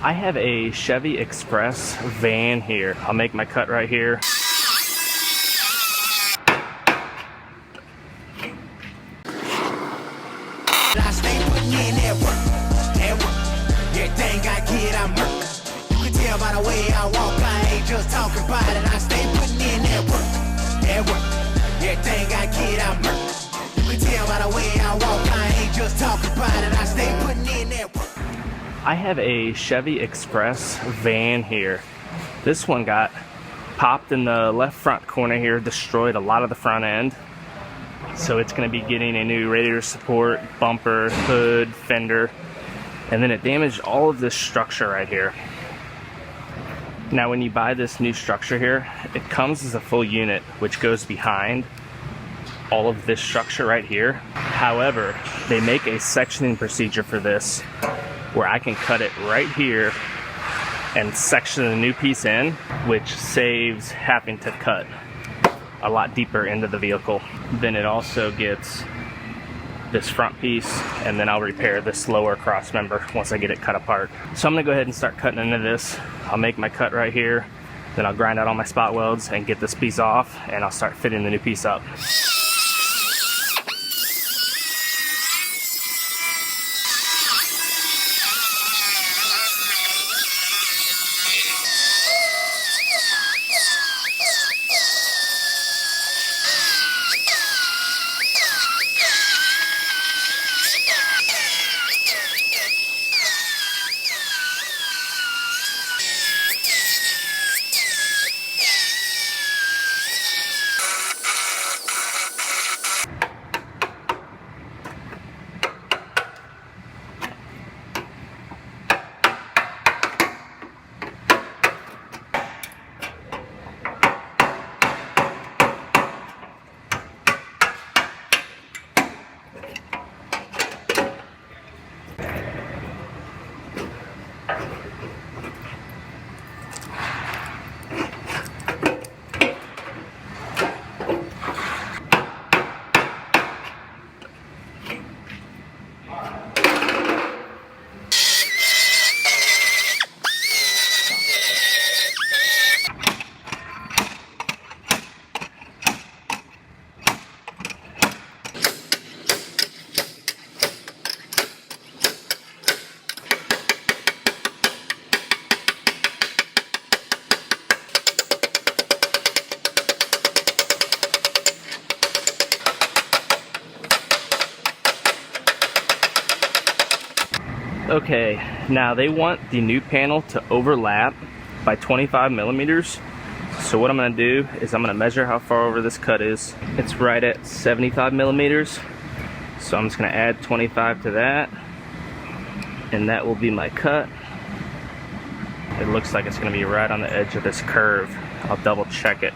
I have a Chevy Express van here. I'll make my cut right here. I stay putting in that work. Everything I get, I'm hurt. You can tell by the way I walk, I ain't just talking about it. I stay putting in that work. Everything I get, I'm hurt. You can tell by the way I walk, I ain't just talking about it. I stay putting in that work. I have a Chevy Express van here. This one got popped in the left front corner here, destroyed a lot of the front end. So it's going to be getting a new radiator support, bumper, hood, fender, and then it damaged all of this structure right here. Now when you buy this new structure here, it comes as a full unit, which goes behind all of this structure right here. However, they make a sectioning procedure for this where I can cut it right here and section the new piece in, which saves having to cut a lot deeper into the vehicle. Then it also gets this front piece, and then I'll repair this lower cross member once I get it cut apart. So I'm gonna go ahead and start cutting into this. I'll make my cut right here, then I'll grind out all my spot welds and get this piece off, and I'll start fitting the new piece up. Okay, now they want the new panel to overlap by 25 millimeters. So what I'm gonna do is I'm gonna measure how far over this cut is. It's right at 75 millimeters. So I'm just gonna add 25 to that, and that will be my cut. It looks like it's gonna be right on the edge of this curve. I'll double check it.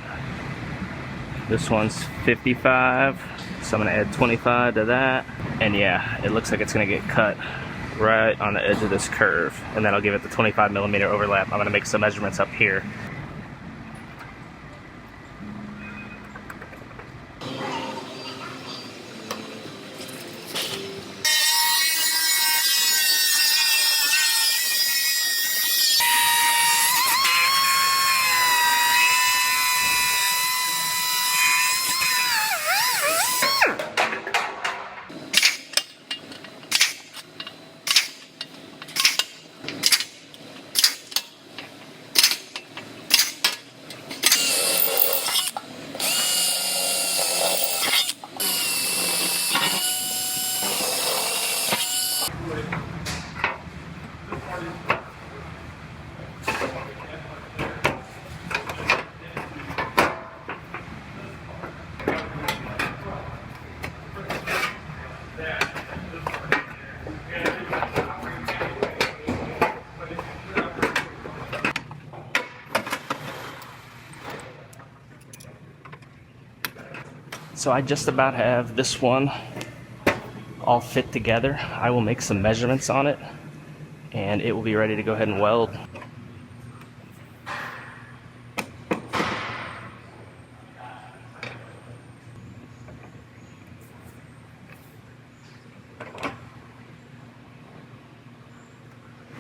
This one's 55, so I'm gonna add 25 to that. And yeah, it looks like it's gonna get cut right on the edge of this curve, and then I'll give it the 25 millimeter overlap. I'm going to make some measurements up here. So I just about have this one all fit together. I will make some measurements on it and it will be ready to go ahead and weld.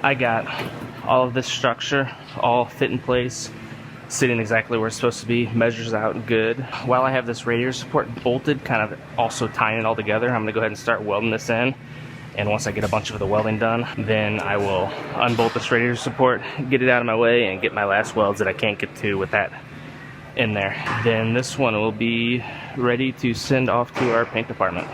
I got all of this structure all fit in place, sitting exactly where it's supposed to be, measures out good. While I have this radiator support bolted, kind of also tying it all together, I'm gonna go ahead and start welding this in. And once I get a bunch of the welding done, then I will unbolt this radiator support, get it out of my way, and get my last welds that I can't get to with that in there. Then this one will be ready to send off to our paint department.